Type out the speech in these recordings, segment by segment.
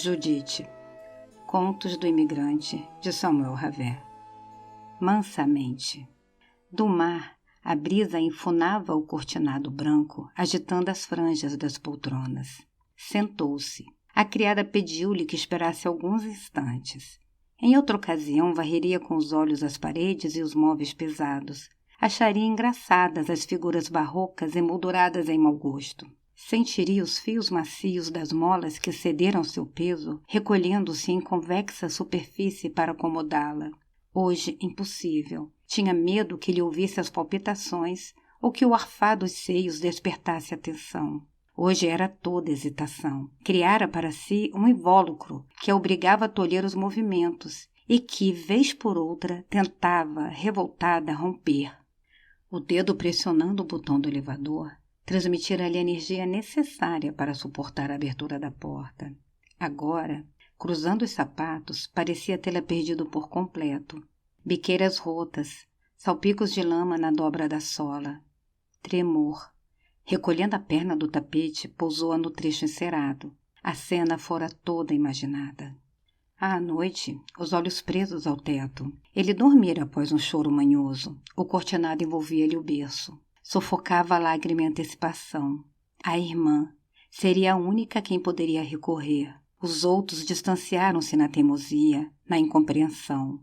Judite. Contos do Imigrante, de Samuel Havert. Mansamente. Do mar, a brisa enfunava o cortinado branco, agitando as franjas das poltronas. Sentou-se. A criada pediu-lhe que esperasse alguns instantes. Em outra ocasião, varreria com os olhos as paredes e os móveis pesados. Acharia engraçadas as figuras barrocas emolduradas em mau gosto. Sentiria os fios macios das molas que cederam seu peso, recolhendo-se em convexa superfície para acomodá-la. Hoje, impossível. Tinha medo que lhe ouvisse as palpitações ou que o arfar dos seios despertasse atenção. Hoje era toda hesitação. Criara para si um invólucro que a obrigava a tolher os movimentos e que, vez por outra, tentava, revoltada, romper. O dedo pressionando o botão do elevador transmitira-lhe a energia necessária para suportar a abertura da porta. Agora, cruzando os sapatos, parecia tê-la perdido por completo. Biqueiras rotas, salpicos de lama na dobra da sola. Tremor. Recolhendo a perna do tapete, pousou-a no trecho encerado. A cena fora toda imaginada. À noite, os olhos presos ao teto. Ele dormira após um choro manhoso. O cortinado envolvia-lhe o berço. Sufocava a lágrima em antecipação. A irmã seria a única a quem poderia recorrer. Os outros distanciaram-se na teimosia, na incompreensão.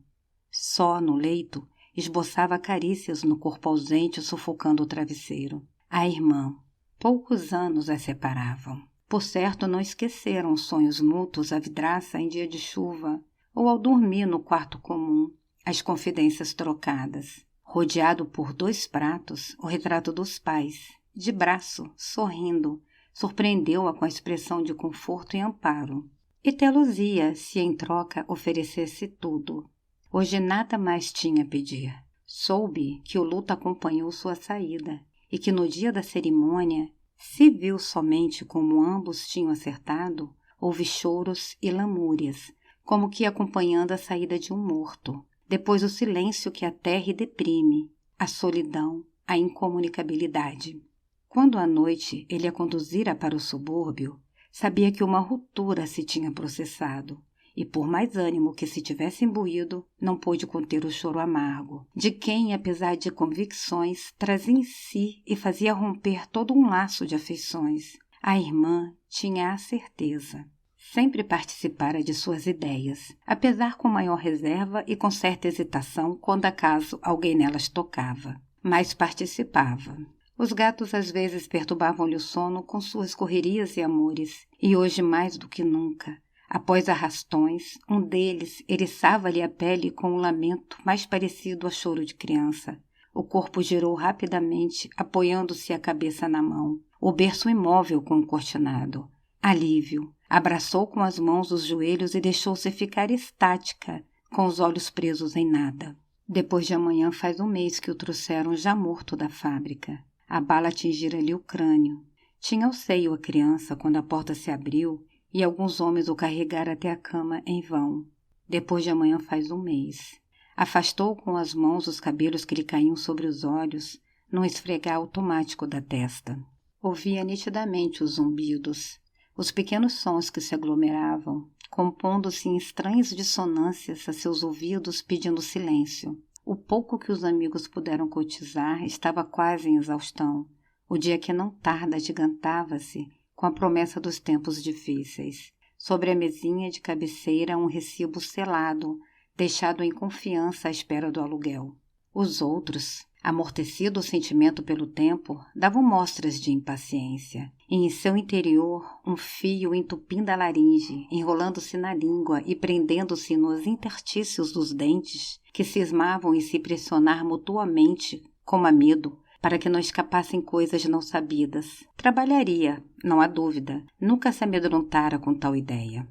Só, no leito, esboçava carícias no corpo ausente, sufocando o travesseiro. A irmã. Poucos anos as separavam. Por certo, não esqueceram os sonhos mútuos à vidraça em dia de chuva, ou ao dormir no quarto comum, as confidências trocadas. Rodeado por 2 pratos, o retrato dos pais, de braço, sorrindo, surpreendeu-a com a expressão de conforto e amparo. E telosia se em troca oferecesse tudo. Hoje nada mais tinha a pedir. Soube que o luto acompanhou sua saída e que no dia da cerimônia, se viu somente como ambos tinham acertado, houve choros e lamúrias, como que acompanhando a saída de um morto. Depois o silêncio que aterra e deprime, a solidão, a incomunicabilidade. Quando à noite ele a conduzira para o subúrbio, sabia que uma ruptura se tinha processado, e por mais ânimo que se tivesse imbuído, não pôde conter o choro amargo, de quem, apesar de convicções, trazia em si e fazia romper todo um laço de afeições. A irmã tinha a certeza. Sempre participara de suas ideias, apesar com maior reserva e com certa hesitação quando acaso alguém nelas tocava. Mas participava. Os gatos às vezes perturbavam-lhe o sono com suas correrias e amores, e hoje mais do que nunca, após arrastões, um deles eriçava-lhe a pele com um lamento mais parecido a choro de criança. O corpo girou rapidamente, apoiando-se a cabeça na mão, o berço imóvel com o cortinado. Alívio. Abraçou com as mãos os joelhos e deixou-se ficar estática, com os olhos presos em nada. Depois de amanhã faz um mês que o trouxeram já morto da fábrica. A bala atingira-lhe o crânio. Tinha ao seio a criança quando a porta se abriu e alguns homens o carregaram até a cama em vão. Depois de amanhã faz um mês. Afastou com as mãos os cabelos que lhe caíam sobre os olhos, num esfregar automático da testa. Ouvia nitidamente os zumbidos, os pequenos sons que se aglomeravam, compondo-se em estranhas dissonâncias a seus ouvidos pedindo silêncio. O pouco que os amigos puderam cotizar estava quase em exaustão. O dia que não tarda agigantava-se com a promessa dos tempos difíceis. Sobre a mesinha de cabeceira um recibo selado, deixado em confiança à espera do aluguel. Os outros, amortecido o sentimento pelo tempo, davam mostras de impaciência. E em seu interior, um fio entupindo a laringe, enrolando-se na língua e prendendo-se nos interstícios dos dentes, que cismavam em se pressionar mutuamente, como a medo, para que não escapassem coisas não sabidas. Trabalharia, não há dúvida, nunca se amedrontara com tal ideia.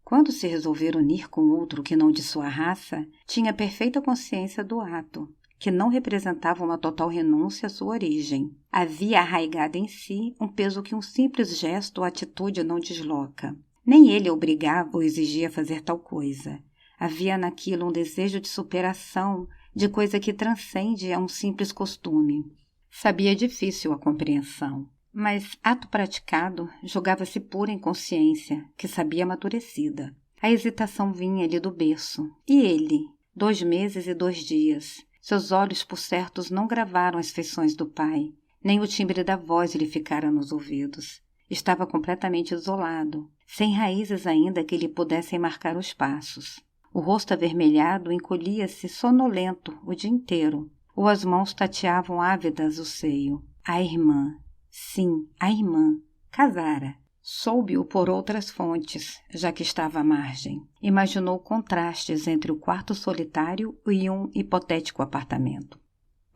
Quando se resolver unir com outro que não de sua raça, tinha perfeita consciência do ato, que não representava uma total renúncia à sua origem. Havia arraigado em si um peso que um simples gesto ou atitude não desloca. Nem ele obrigava ou exigia fazer tal coisa. Havia naquilo um desejo de superação, de coisa que transcende a um simples costume. Sabia difícil a compreensão. Mas, ato praticado, julgava-se pura inconsciência, que sabia amadurecida. A hesitação vinha-lhe do berço. E ele, 2 meses e 2 dias. Seus olhos, por certos, não gravaram as feições do pai, nem o timbre da voz lhe ficara nos ouvidos. Estava completamente isolado, sem raízes ainda que lhe pudessem marcar os passos. O rosto avermelhado encolhia-se sonolento o dia inteiro, ou as mãos tateavam ávidas o seio. A irmã, sim, a irmã, casara. Soube-o por outras fontes, já que estava à margem. Imaginou contrastes entre o quarto solitário e um hipotético apartamento.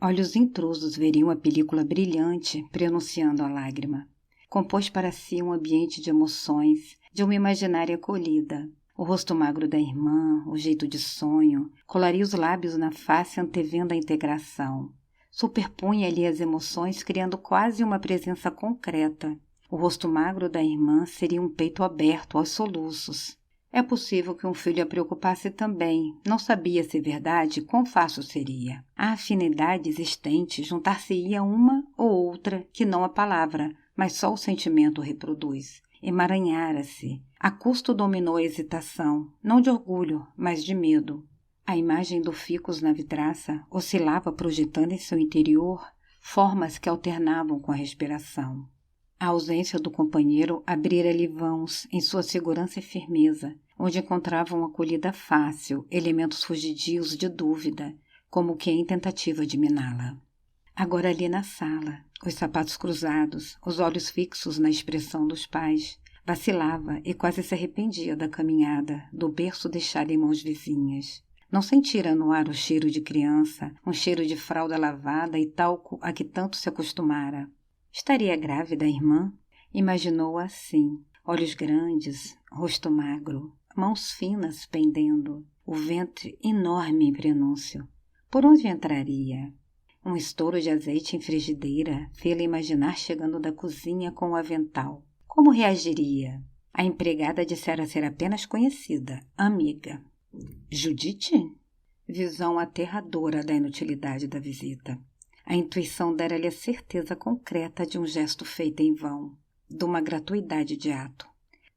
Olhos intrusos veriam a película brilhante, prenunciando a lágrima. Compôs para si um ambiente de emoções, de uma imaginária acolhida. O rosto magro da irmã, o jeito de sonho, colaria os lábios na face antevendo a integração. Superpunha-lhe as emoções, criando quase uma presença concreta. O rosto magro da irmã seria um peito aberto aos soluços. É possível que um filho a preocupasse também. Não sabia se verdade quão fácil seria. A afinidade existente juntar-se-ia uma ou outra que não a palavra, mas só o sentimento reproduz. Emaranhara-se. A custo dominou a hesitação, não de orgulho, mas de medo. A imagem do ficus na vidraça oscilava projetando em seu interior formas que alternavam com a respiração. A ausência do companheiro abrira-lhe vãos em sua segurança e firmeza, onde encontravam acolhida fácil, elementos fugidios de dúvida, como que em tentativa de miná-la. Agora ali na sala, os sapatos cruzados, os olhos fixos na expressão dos pais, vacilava e quase se arrependia da caminhada, do berço deixado em mãos vizinhas. Não sentira no ar o cheiro de criança, um cheiro de fralda lavada e talco a que tanto se acostumara. Estaria grávida a irmã? Imaginou-a assim, olhos grandes, rosto magro, mãos finas pendendo, o ventre enorme em prenúncio. Por onde entraria? Um estouro de azeite em frigideira fê-la imaginar chegando da cozinha com o avental. Como reagiria? A empregada dissera ser apenas conhecida, amiga. Judite? Visão aterradora da inutilidade da visita. A intuição dera-lhe a certeza concreta de um gesto feito em vão, de uma gratuidade de ato.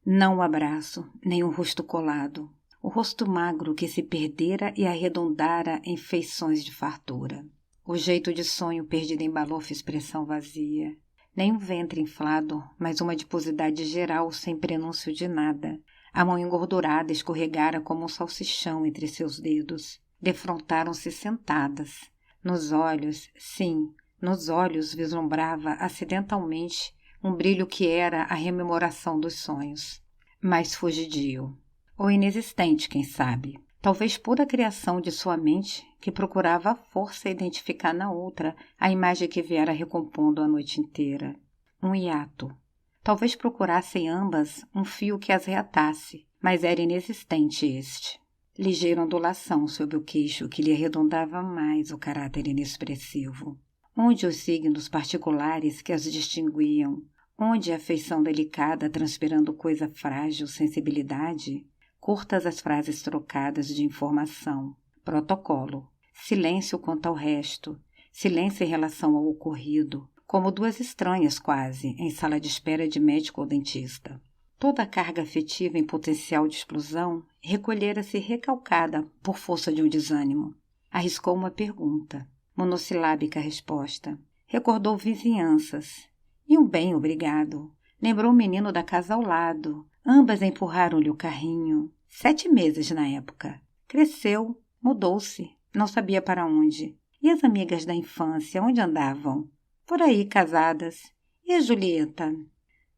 Não o abraço, nem o rosto colado, o rosto magro que se perdera e arredondara em feições de fartura. O jeito de sonho perdido em balofa expressão vazia. Nem um ventre inflado, mas uma adiposidade geral sem prenúncio de nada. A mão engordurada escorregara como um salsichão entre seus dedos. Defrontaram-se sentadas. Nos olhos, sim, nos olhos vislumbrava acidentalmente um brilho que era a rememoração dos sonhos. Mas fugidio. Ou inexistente, quem sabe. Talvez pura criação de sua mente, que procurava à força identificar na outra a imagem que viera recompondo a noite inteira. Um hiato. Talvez procurassem ambas um fio que as reatasse, mas era inexistente este. Ligeira ondulação sob o queixo que lhe arredondava mais o caráter inexpressivo. Onde os signos particulares que as distinguiam? Onde a feição delicada transpirando coisa frágil, sensibilidade? Curtas as frases trocadas de informação. Protocolo. Silêncio quanto ao resto. Silêncio em relação ao ocorrido. Como duas estranhas quase, em sala de espera de médico ou dentista. Toda a carga afetiva em potencial de explosão recolhera-se recalcada por força de um desânimo. Arriscou uma pergunta. Monossilábica resposta. Recordou vizinhanças. E um bem, obrigado. Lembrou o menino da casa ao lado. Ambas empurraram-lhe o carrinho. 7 meses na época. Cresceu, mudou-se, não sabia para onde. E as amigas da infância, onde andavam? Por aí, casadas. E a Julieta?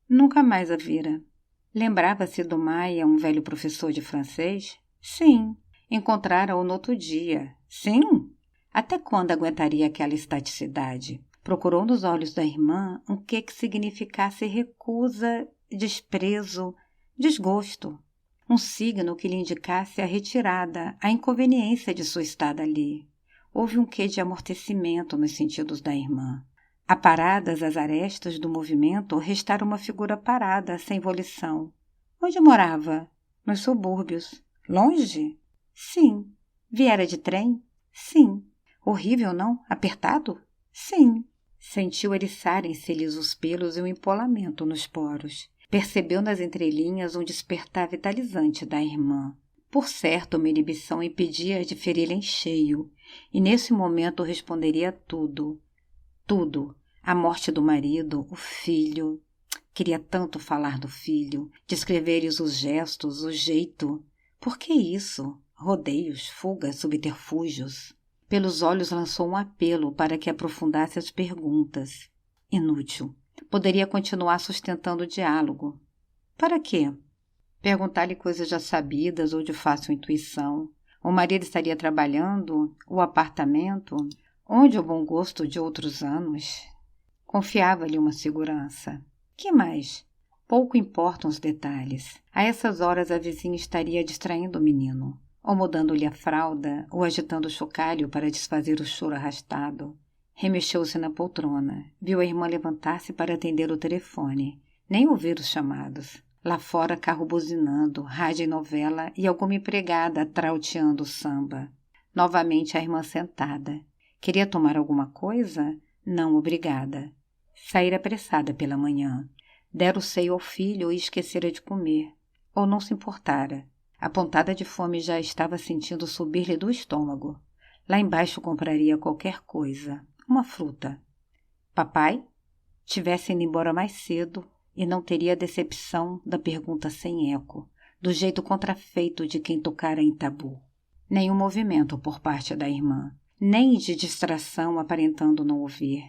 Nunca mais a vira. Lembrava-se do Maia, um velho professor de francês? Sim. Encontrara-o no outro dia. Sim. Até quando aguentaria aquela estaticidade? Procurou nos olhos da irmã um que significasse recusa, desprezo, desgosto. Um signo que lhe indicasse a retirada, a inconveniência de sua estada ali. Houve um quê de amortecimento nos sentidos da irmã. Aparadas as arestas do movimento, restara uma figura parada, sem volição. Onde morava? Nos subúrbios. Longe? Sim. Viera de trem? Sim. Horrível, não? Apertado? Sim. Sentiu eriçarem-se lisos pelos e um empolamento nos poros. Percebeu nas entrelinhas um despertar vitalizante da irmã. Por certo, uma inibição impedia de feri-la em cheio, e nesse momento responderia tudo. Tudo. A morte do marido, o filho. Queria tanto falar do filho, descrever-lhes os gestos, o jeito. Por que isso? Rodeios, fugas, subterfúgios. Pelos olhos lançou um apelo para que aprofundasse as perguntas. Inútil. Poderia continuar sustentando o diálogo. Para quê? Perguntar-lhe coisas já sabidas ou de fácil intuição. O marido estaria trabalhando? O apartamento? Onde o bom gosto de outros anos? Confiava-lhe uma segurança. Que mais? Pouco importam os detalhes. A essas horas a vizinha estaria distraindo o menino, ou mudando-lhe a fralda, ou agitando o chocalho para desfazer o choro arrastado. Remexeu-se na poltrona. Viu a irmã levantar-se para atender o telefone. Nem ouvir os chamados. Lá fora, carro buzinando, rádio e novela e alguma empregada trauteando o samba. Novamente a irmã sentada. Queria tomar alguma coisa? Não, obrigada. Saíra apressada pela manhã. Dera o seio ao filho e esquecera de comer. Ou não se importara. A pontada de fome já estava sentindo subir-lhe do estômago. Lá embaixo compraria qualquer coisa. Uma fruta. Papai? Tivesse ido embora mais cedo e não teria a decepção da pergunta sem eco, do jeito contrafeito de quem tocara em tabu. Nenhum movimento por parte da irmã, nem de distração aparentando não ouvir.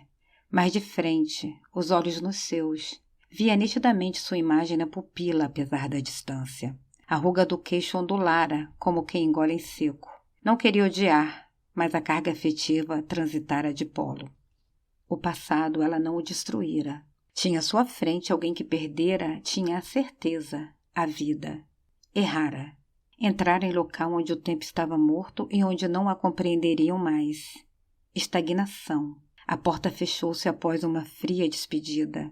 Mas de frente, os olhos nos seus, via nitidamente sua imagem na pupila apesar da distância. A ruga do queixo ondulara, como quem engole em seco. Não queria odiar, mas a carga afetiva transitara de polo. O passado ela não o destruíra. Tinha à sua frente alguém que perdera, tinha a certeza, a vida. Errara. Entrara em local onde o tempo estava morto e onde não a compreenderiam mais. Estagnação. A porta fechou-se após uma fria despedida.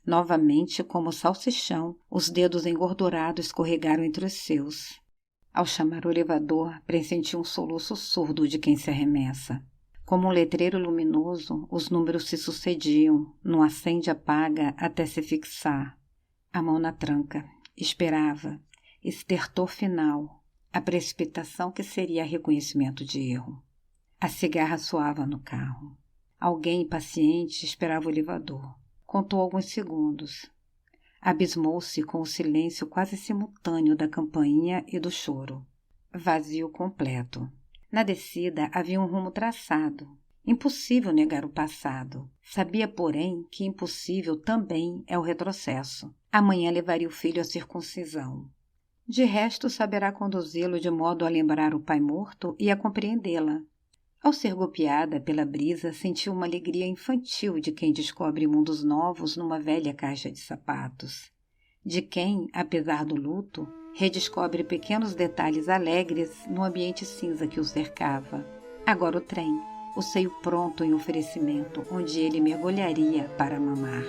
Novamente, como salsichão, os dedos engordurados escorregaram entre os seus. Ao chamar o elevador, pressentiu um soluço surdo de quem se arremessa. Como um letreiro luminoso, os números se sucediam, no acende-apaga até se fixar. A mão na tranca. Esperava. Estertor final. A precipitação que seria reconhecimento de erro. A cigarra soava no carro. Alguém impaciente esperava o elevador. Contou alguns segundos. Abismou-se com o silêncio quase simultâneo da campainha e do choro. Vazio completo. Na descida havia um rumo traçado. Impossível negar o passado. Sabia, porém, que impossível também é o retrocesso. Amanhã levaria o filho à circuncisão. De resto, saberá conduzi-lo de modo a lembrar o pai morto e a compreendê-la. Ao ser golpeada pela brisa, sentiu uma alegria infantil de quem descobre mundos novos numa velha caixa de sapatos. De quem, apesar do luto, redescobre pequenos detalhes alegres no ambiente cinza que o cercava. Agora o trem, o seio pronto em oferecimento, onde ele mergulharia para mamar.